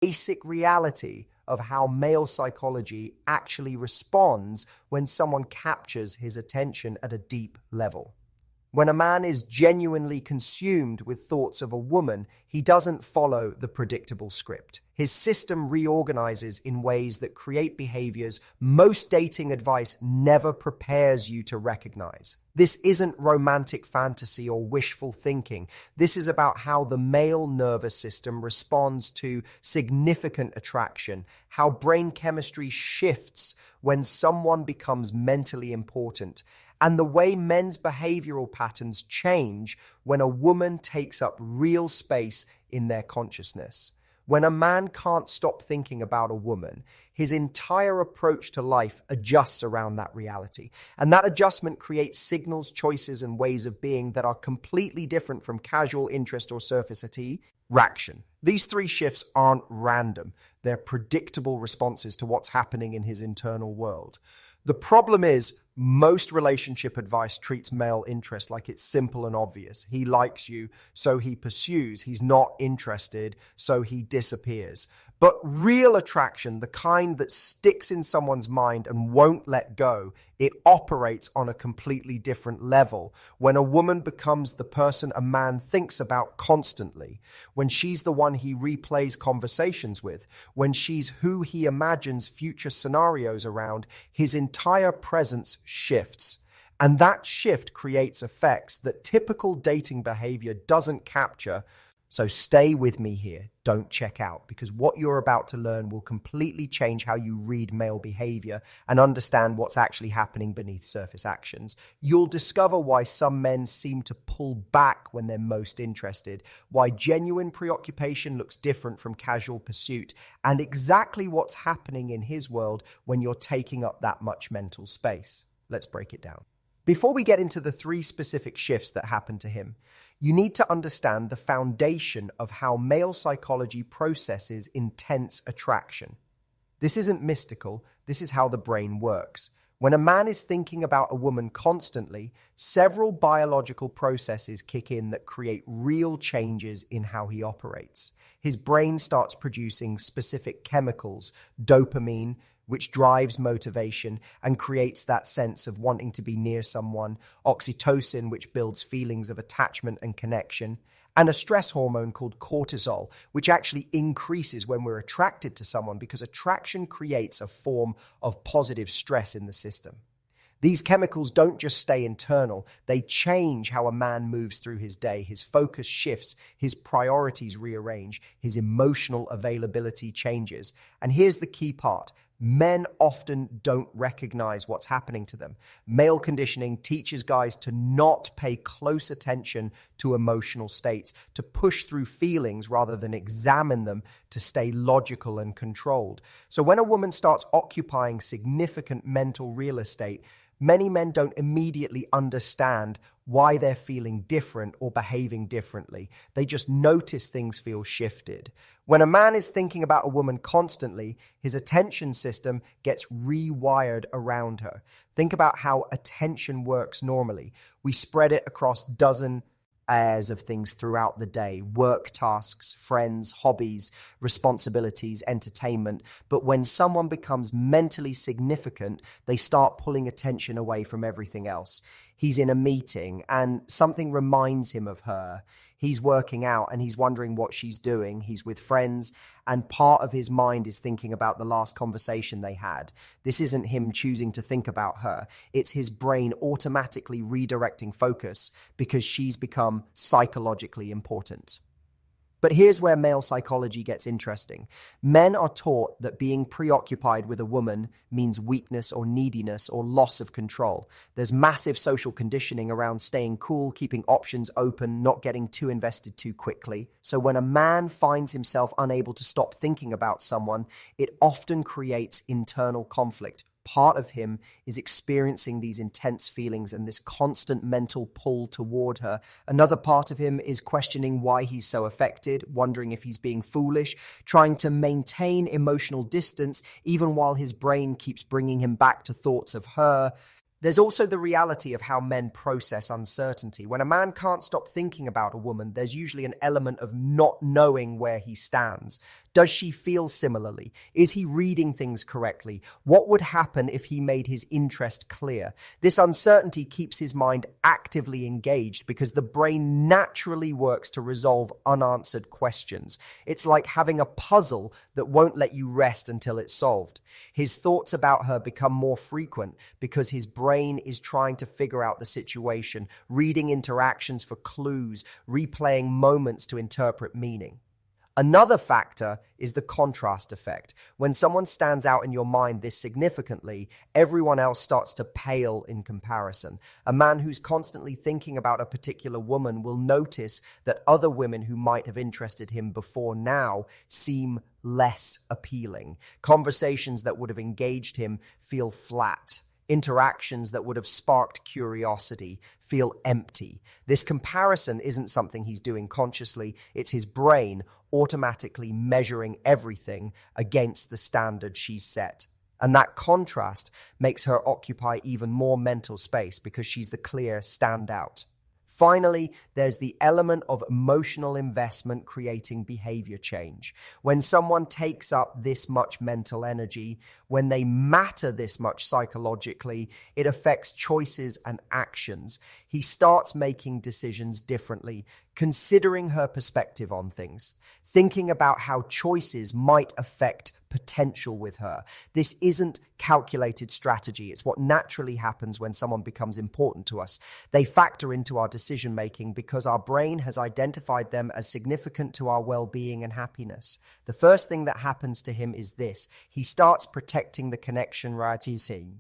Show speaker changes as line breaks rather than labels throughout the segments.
basic reality of how male psychology actually responds when someone captures his attention at a deep level. When a man is genuinely consumed with thoughts of a woman, he doesn't follow the predictable script. His system reorganizes in ways that create behaviors most dating advice never prepares you to recognize. This isn't romantic fantasy or wishful thinking. This is about how the male nervous system responds to significant attraction, how brain chemistry shifts when someone becomes mentally important, and the way men's behavioral patterns change when a woman takes up real space in their consciousness. When a man can't stop thinking about a woman, his entire approach to life adjusts around that reality. And that adjustment creates signals, choices, and ways of being that are completely different from casual interest or surface attraction. These three shifts aren't random. They're predictable responses to what's happening in his internal world. The problem is, most relationship advice treats male interest like it's simple and obvious. He likes you, so he pursues. He's not interested, so he disappears. But real attraction, the kind that sticks in someone's mind and won't let go, it operates on a completely different level. When a woman becomes the person a man thinks about constantly, when she's the one he replays conversations with, when she's who he imagines future scenarios around, his entire presence shifts. And that shift creates effects that typical dating behavior doesn't capture. So stay with me here, don't check out, because what you're about to learn will completely change how you read male behavior and understand what's actually happening beneath surface actions. You'll discover why some men seem to pull back when they're most interested, why genuine preoccupation looks different from casual pursuit, and exactly what's happening in his world when you're taking up that much mental space. Let's break it down. Before we get into the three specific shifts that happen to him, you need to understand the foundation of how male psychology processes intense attraction. This isn't mystical, this is how the brain works. When a man is thinking about a woman constantly, several biological processes kick in that create real changes in how he operates. His brain starts producing specific chemicals, dopamine, which drives motivation and creates that sense of wanting to be near someone, oxytocin, which builds feelings of attachment and connection, and a stress hormone called cortisol, which actually increases when we're attracted to someone because attraction creates a form of positive stress in the system. These chemicals don't just stay internal, they change how a man moves through his day. His focus shifts, his priorities rearrange, his emotional availability changes. And here's the key part. Men often don't recognize what's happening to them. Male conditioning teaches guys to not pay close attention to emotional states, to push through feelings rather than examine them, to stay logical and controlled. So when a woman starts occupying significant mental real estate, many men don't immediately understand why they're feeling different or behaving differently. They just notice things feel shifted. When a man is thinking about a woman constantly, his attention system gets rewired around her. Think about how attention works normally. We spread it across dozen airs of things throughout the day: work tasks, friends, hobbies, responsibilities, entertainment. But when someone becomes mentally significant, they start pulling attention away from everything else. He's in a meeting and something reminds him of her. He's working out and he's wondering what she's doing. He's with friends and part of his mind is thinking about the last conversation they had. This isn't him choosing to think about her. It's his brain automatically redirecting focus because she's become psychologically important. But here's where male psychology gets interesting. Men are taught that being preoccupied with a woman means weakness or neediness or loss of control. There's massive social conditioning around staying cool, keeping options open, not getting too invested too quickly. So when a man finds himself unable to stop thinking about someone, it often creates internal conflict. Part of him is experiencing these intense feelings and this constant mental pull toward her. Another part of him is questioning why he's so affected, wondering if he's being foolish, trying to maintain emotional distance even while his brain keeps bringing him back to thoughts of her. There's also the reality of how men process uncertainty. When a man can't stop thinking about a woman, there's usually an element of not knowing where he stands. Does she feel similarly? Is he reading things correctly? What would happen if he made his interest clear? This uncertainty keeps his mind actively engaged because the brain naturally works to resolve unanswered questions. It's like having a puzzle that won't let you rest until it's solved. His thoughts about her become more frequent because his brain is trying to figure out the situation, reading interactions for clues, replaying moments to interpret meaning. Another factor is the contrast effect. When someone stands out in your mind this significantly, everyone else starts to pale in comparison. A man who's constantly thinking about a particular woman will notice that other women who might have interested him before now seem less appealing. Conversations that would have engaged him feel flat. Interactions that would have sparked curiosity feel empty. This comparison isn't something he's doing consciously, it's his brain automatically measuring everything against the standard she's set. And that contrast makes her occupy even more mental space because she's the clear standout. Finally, there's the element of emotional investment creating behavior change. When someone takes up this much mental energy, when they matter this much psychologically, it affects choices and actions. He starts making decisions differently, considering her perspective on things, thinking about how choices might affect potential with her. This isn't calculated strategy. It's what naturally happens when someone becomes important to us. They factor into our decision making because our brain has identified them as significant to our well-being and happiness. The first thing that happens to him is this. He starts protecting the connection right you see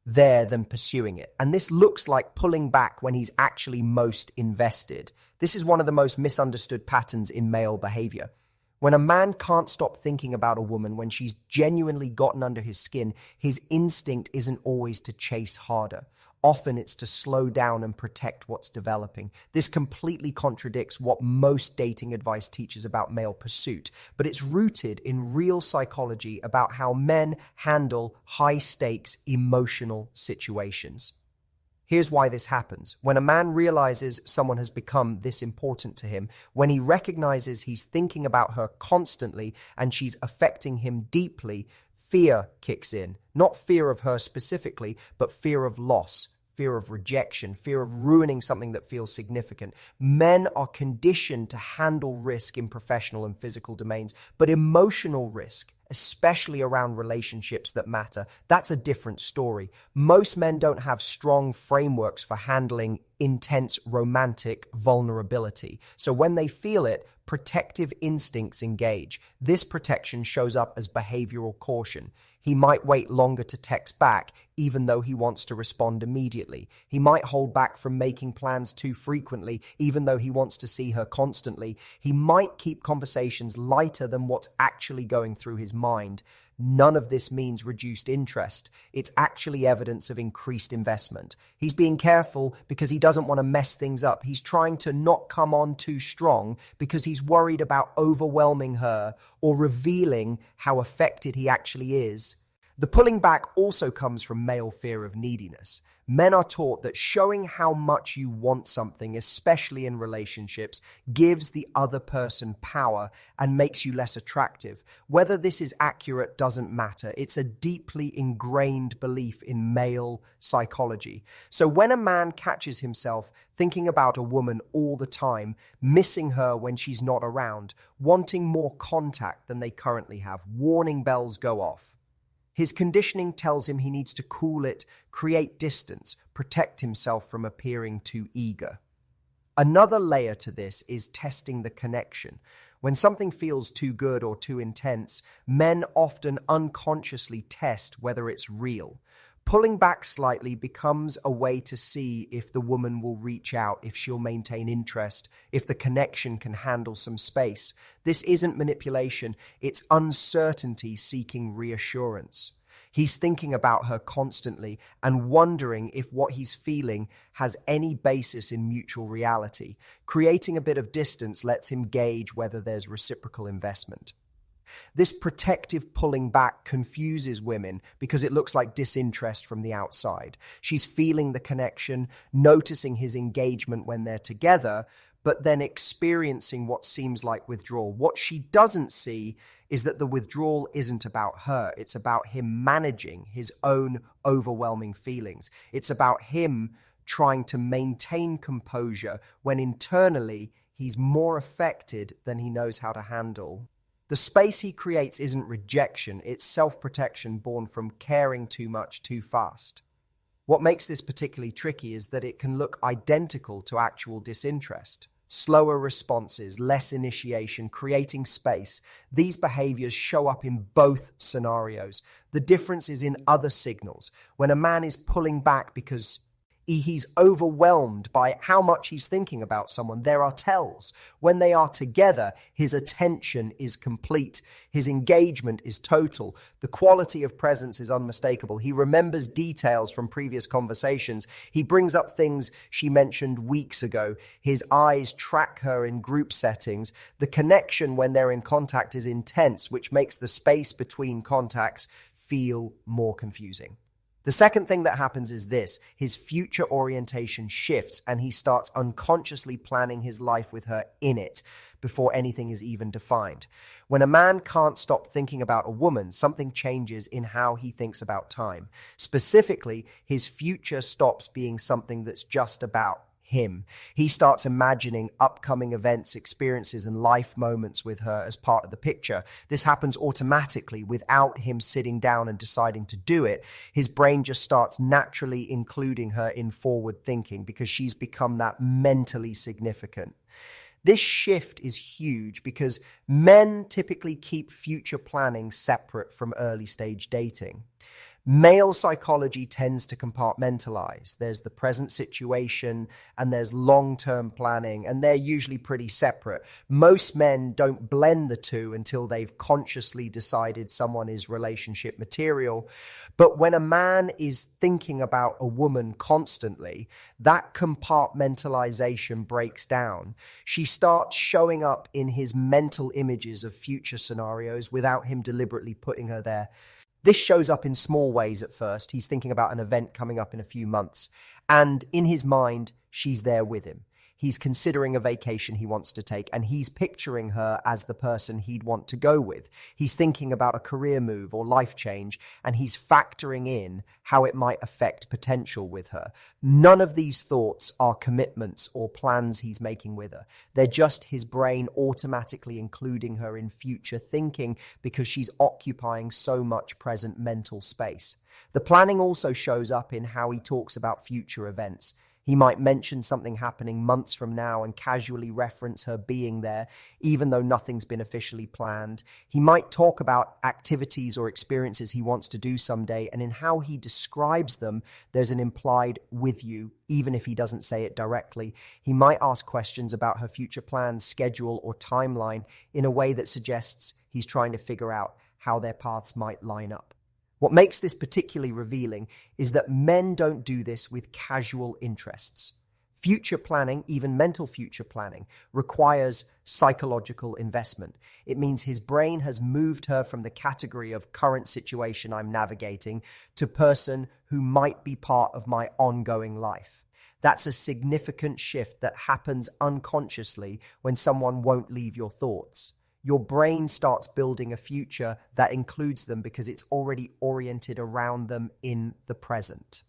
there than pursuing it. And this looks like pulling back when he's actually most invested. This is one of the most misunderstood patterns in male behavior. When a man can't stop thinking about a woman when she's genuinely gotten under his skin, his instinct isn't always to chase harder. Often it's to slow down and protect what's developing. This completely contradicts what most dating advice teaches about male pursuit, but it's rooted in real psychology about how men handle high-stakes emotional situations. Here's why this happens. When a man realizes someone has become this important to him, when he recognizes he's thinking about her constantly and she's affecting him deeply, fear kicks in. Not fear of her specifically, but fear of loss, fear of rejection, fear of ruining something that feels significant. Men are conditioned to handle risk in professional and physical domains, but emotional risk, especially around relationships that matter, that's a different story. Most men don't have strong frameworks for handling intense romantic vulnerability. So when they feel it, protective instincts engage. This protection shows up as behavioral caution. He might wait longer to text back, even though he wants to respond immediately. He might hold back from making plans too frequently, even though he wants to see her constantly. He might keep conversations lighter than what's actually going through his mind. None of this means reduced interest. It's actually evidence of increased investment. He's being careful because he doesn't want to mess things up. He's trying to not come on too strong because he's worried about overwhelming her or revealing how affected he actually is. The pulling back also comes from male fear of neediness. Men are taught that showing how much you want something, especially in relationships, gives the other person power and makes you less attractive. Whether this is accurate doesn't matter. It's a deeply ingrained belief in male psychology. So when a man catches himself thinking about a woman all the time, missing her when she's not around, wanting more contact than they currently have, warning bells go off. His conditioning tells him he needs to cool it, create distance, protect himself from appearing too eager. Another layer to this is testing the connection. When something feels too good or too intense, men often unconsciously test whether it's real. Pulling back slightly becomes a way to see if the woman will reach out, if she'll maintain interest, if the connection can handle some space. This isn't manipulation, it's uncertainty seeking reassurance. He's thinking about her constantly and wondering if what he's feeling has any basis in mutual reality. Creating a bit of distance lets him gauge whether there's reciprocal investment. This protective pulling back confuses women because it looks like disinterest from the outside. She's feeling the connection, noticing his engagement when they're together, but then experiencing what seems like withdrawal. What she doesn't see is that the withdrawal isn't about her. It's about him managing his own overwhelming feelings. It's about him trying to maintain composure when internally he's more affected than he knows how to handle. The space he creates isn't rejection, it's self-protection born from caring too much too fast. What makes this particularly tricky is that it can look identical to actual disinterest. Slower responses, less initiation, creating space. These behaviors show up in both scenarios. The difference is in other signals. When a man is pulling back because he's overwhelmed by how much he's thinking about someone, there are tells. When they are together, his attention is complete. His engagement is total. The quality of presence is unmistakable. He remembers details from previous conversations. He brings up things she mentioned weeks ago. His eyes track her in group settings. The connection when they're in contact is intense, which makes the space between contacts feel more confusing. The second thing that happens is this: his future orientation shifts and he starts unconsciously planning his life with her in it before anything is even defined. When a man can't stop thinking about a woman, something changes in how he thinks about time. Specifically, his future stops being something that's just about him. He starts imagining upcoming events, experiences, and life moments with her as part of the picture. This happens automatically without him sitting down and deciding to do it. His brain just starts naturally including her in forward thinking because she's become that mentally significant. This shift is huge because men typically keep future planning separate from early stage dating. Male psychology tends to compartmentalize. There's the present situation and there's long-term planning, and they're usually pretty separate. Most men don't blend the two until they've consciously decided someone is relationship material. But when a man is thinking about a woman constantly, that compartmentalization breaks down. She starts showing up in his mental images of future scenarios without him deliberately putting her there. This shows up in small ways at first. He's thinking about an event coming up in a few months, and in his mind, she's there with him. He's considering a vacation he wants to take, and he's picturing her as the person he'd want to go with. He's thinking about a career move or life change, and he's factoring in how it might affect potential with her. None of these thoughts are commitments or plans he's making with her. They're just his brain automatically including her in future thinking because she's occupying so much present mental space. The planning also shows up in how he talks about future events. He might mention something happening months from now and casually reference her being there, even though nothing's been officially planned. He might talk about activities or experiences he wants to do someday, and in how he describes them, there's an implied "with you," even if he doesn't say it directly. He might ask questions about her future plans, schedule, or timeline in a way that suggests he's trying to figure out how their paths might line up. What makes this particularly revealing is that men don't do this with casual interests. Future planning, even mental future planning, requires psychological investment. It means his brain has moved her from the category of current situation I'm navigating to person who might be part of my ongoing life. That's a significant shift that happens unconsciously when someone won't leave your thoughts. Your brain starts building a future that includes them because it's already oriented around them in the present.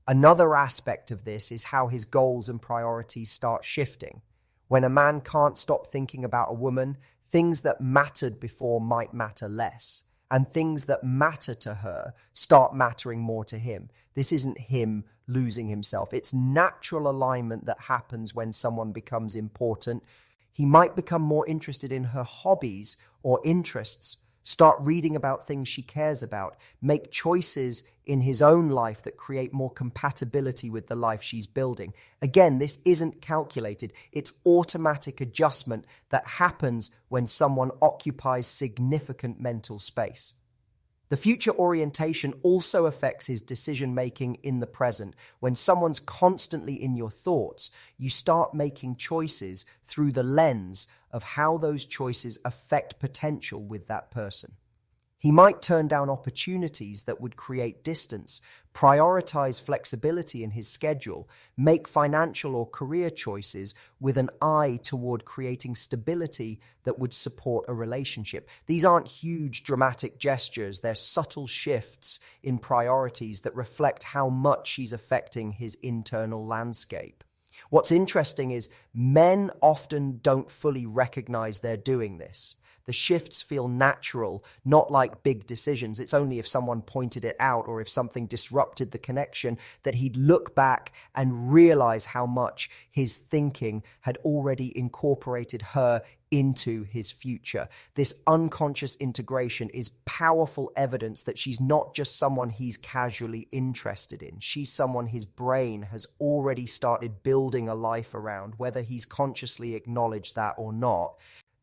Another aspect of this is how his goals and priorities start shifting. When a man can't stop thinking about a woman, things that mattered before might matter less, and things that matter to her start mattering more to him. This isn't him losing himself. It's natural alignment that happens when someone becomes important. He might become more interested in her hobbies or interests, start reading about things she cares about, make choices in his own life that create more compatibility with the life she's building. Again, this isn't calculated. It's automatic adjustment that happens when someone occupies significant mental space. The future orientation also affects his decision-making in the present. When someone's constantly in your thoughts, you start making choices through the lens of how those choices affect potential with that person. He might turn down opportunities that would create distance, prioritize flexibility in his schedule, make financial or career choices with an eye toward creating stability that would support a relationship. These aren't huge dramatic gestures, they're subtle shifts in priorities that reflect how much he's affecting his internal landscape. What's interesting is men often don't fully recognize they're doing this. The shifts feel natural, not like big decisions. It's only if someone pointed it out or if something disrupted the connection that he'd look back and realize how much his thinking had already incorporated her into his future. This unconscious integration is powerful evidence that she's not just someone he's casually interested in. She's someone his brain has already started building a life around, whether he's consciously acknowledged that or not.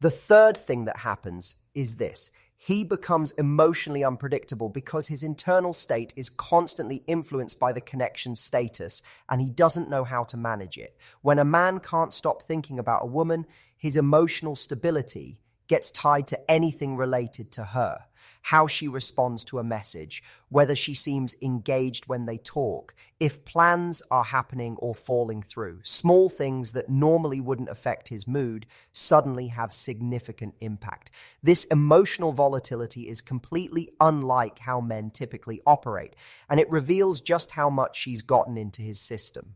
The third thing that happens is this. He becomes emotionally unpredictable because his internal state is constantly influenced by the connection's status, and he doesn't know how to manage it. When a man can't stop thinking about a woman, his emotional stability gets tied to anything related to her. How she responds to a message, whether she seems engaged when they talk, if plans are happening or falling through. Small things that normally wouldn't affect his mood suddenly have significant impact. This emotional volatility is completely unlike how men typically operate, and it reveals just how much she's gotten into his system.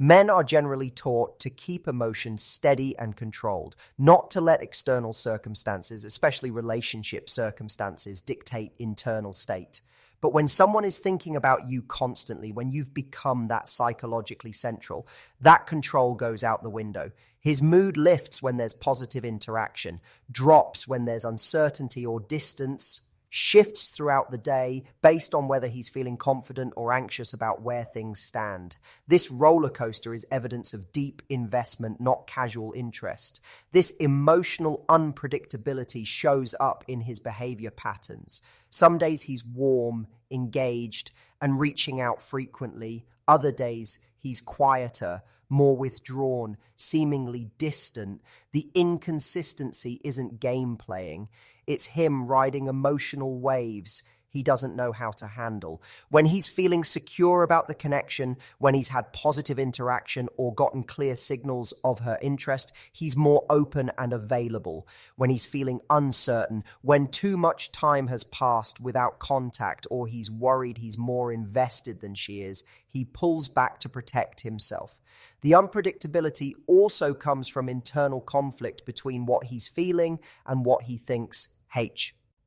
Men are generally taught to keep emotions steady and controlled, not to let external circumstances, especially relationship circumstances, dictate internal state. But when someone is thinking about you constantly, when you've become that psychologically central, that control goes out the window. His mood lifts when there's positive interaction, drops when there's uncertainty or distance, shifts throughout the day based on whether he's feeling confident or anxious about where things stand. This roller coaster is evidence of deep investment, not casual interest. This emotional unpredictability shows up in his behavior patterns. Some days he's warm, engaged, and reaching out frequently. Other days he's quieter, more withdrawn, seemingly distant. The inconsistency isn't game playing. It's him riding emotional waves he doesn't know how to handle. When he's feeling secure about the connection, when he's had positive interaction or gotten clear signals of her interest, he's more open and available. When he's feeling uncertain, when too much time has passed without contact or he's worried he's more invested than she is, he pulls back to protect himself. The unpredictability also comes from internal conflict between what he's feeling and what he thinks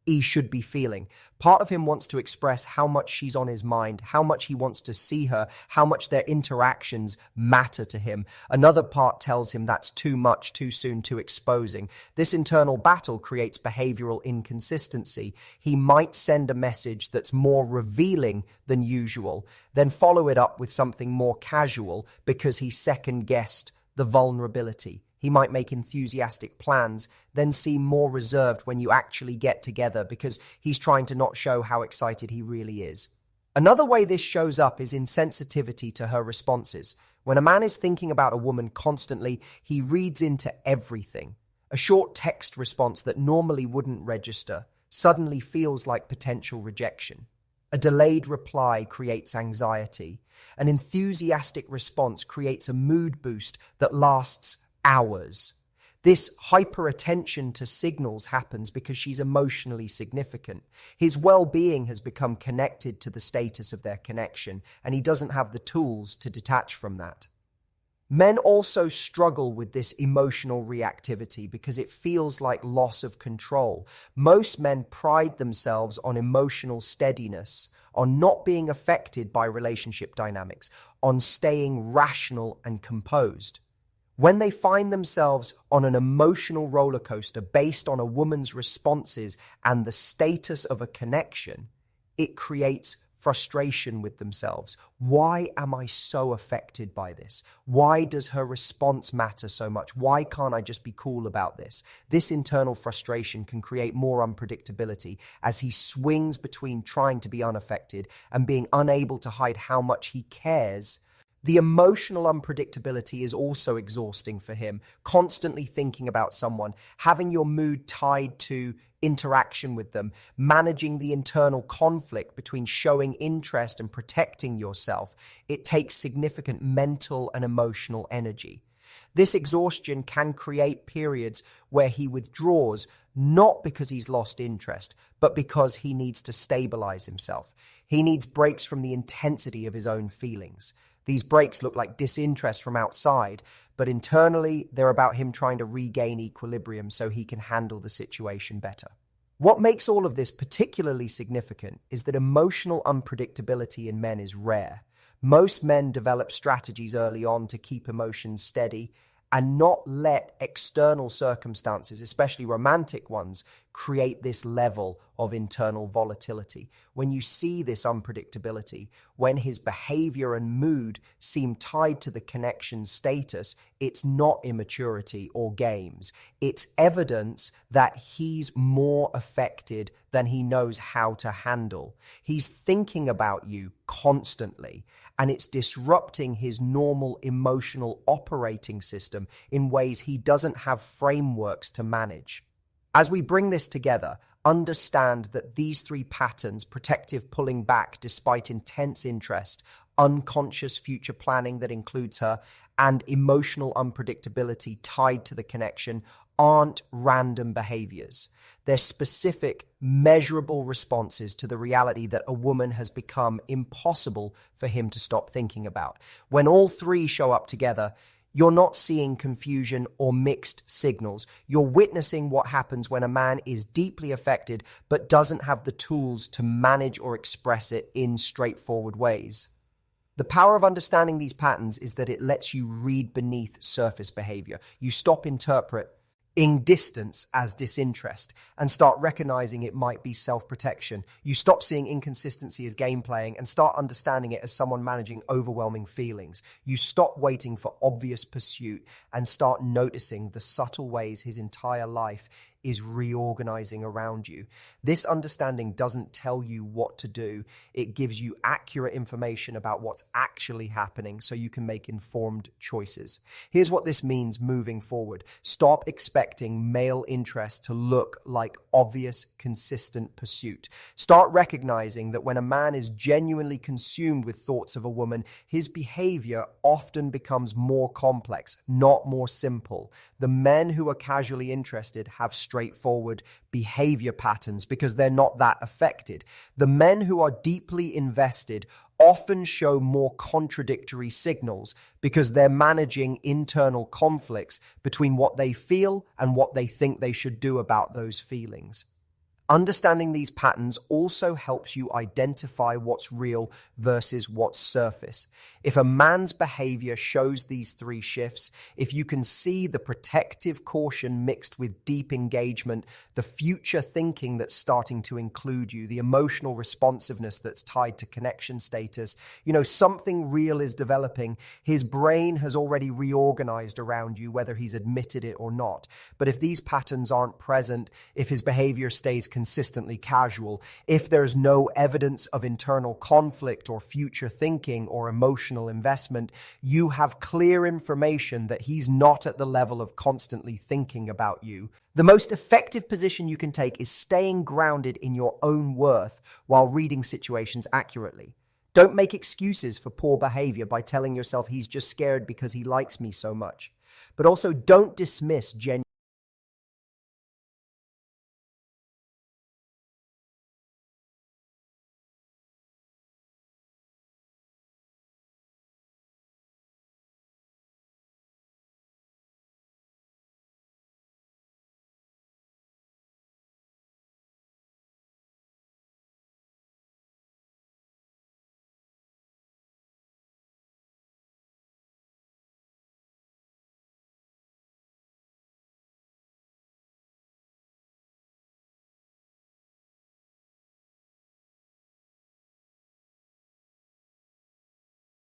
he should be feeling. Part of him wants to express how much she's on his mind, how much he wants to see her, how much their interactions matter to him. Another part tells him that's too much, too soon, too exposing. This internal battle creates behavioral inconsistency. He might send a message that's more revealing than usual, then follow it up with something more casual because he second-guessed the vulnerability. He might make enthusiastic plans, then seem more reserved when you actually get together because he's trying to not show how excited he really is. Another way this shows up is insensitivity to her responses. When a man is thinking about a woman constantly, he reads into everything. A short text response that normally wouldn't register suddenly feels like potential rejection. A delayed reply creates anxiety. An enthusiastic response creates a mood boost that lasts hours. This hyperattention to signals happens because she's emotionally significant. His well-being has become connected to the status of their connection, and he doesn't have the tools to detach from that. Men also struggle with this emotional reactivity because it feels like loss of control. Most men pride themselves on emotional steadiness, on not being affected by relationship dynamics, on staying rational and composed. When they find themselves on an emotional roller coaster based on a woman's responses and the status of a connection, it creates frustration with themselves. Why am I so affected by this? Why does her response matter so much? Why can't I just be cool about this? This internal frustration can create more unpredictability as he swings between trying to be unaffected and being unable to hide how much he cares The emotional unpredictability is also exhausting for him, constantly thinking about someone, having your mood tied to interaction with them, managing the internal conflict between showing interest and protecting yourself. It takes significant mental and emotional energy. This exhaustion can create periods where he withdraws, not because he's lost interest, but because he needs to stabilize himself. He needs breaks from the intensity of his own feelings. These breaks look like disinterest from outside, but internally, they're about him trying to regain equilibrium so he can handle the situation better. What makes all of this particularly significant is that emotional unpredictability in men is rare. Most men develop strategies early on to keep emotions steady and not let external circumstances, especially romantic ones, create this level of internal volatility. When you see this unpredictability, when his behavior and mood seem tied to the connection status, it's not immaturity or games. It's evidence that he's more affected than he knows how to handle. He's thinking about you constantly, and it's disrupting his normal emotional operating system in ways he doesn't have frameworks to manage. As we bring this together, understand that these three patterns, protective pulling back despite intense interest, unconscious future planning that includes her, and emotional unpredictability tied to the connection, aren't random behaviors. They're specific, measurable responses to the reality that a woman has become impossible for him to stop thinking about. When all three show up together, you're not seeing confusion or mixed signals. You're witnessing what happens when a man is deeply affected but doesn't have the tools to manage or express it in straightforward ways. The power of understanding these patterns is that it lets you read beneath surface behavior. You stop interpreting distance as disinterest and start recognizing it might be self-protection. You stop seeing inconsistency as game playing and start understanding it as someone managing overwhelming feelings. You stop waiting for obvious pursuit and start noticing the subtle ways his entire life is reorganizing around you. This understanding doesn't tell you what to do. It gives you accurate information about what's actually happening so you can make informed choices. Here's what this means moving forward. Stop expecting male interest to look like obvious, consistent pursuit. Start recognizing that when a man is genuinely consumed with thoughts of a woman, his behavior often becomes more complex, not more simple. The men who are casually interested have straightforward behavior patterns because they're not that affected. The men who are deeply invested often show more contradictory signals because they're managing internal conflicts between what they feel and what they think they should do about those feelings. Understanding these patterns also helps you identify what's real versus what's surface. If a man's behavior shows these three shifts, if you can see the protective caution mixed with deep engagement, the future thinking that's starting to include you, the emotional responsiveness that's tied to connection status, something real is developing. His brain has already reorganized around you, whether he's admitted it or not. But if these patterns aren't present, if his behavior stays consistently casual, if there's no evidence of internal conflict or future thinking or emotional investment, you have clear information that he's not at the level of constantly thinking about you. The most effective position you can take is staying grounded in your own worth while reading situations accurately. Don't make excuses for poor behavior by telling yourself he's just scared because he likes me so much. But also don't dismiss genuine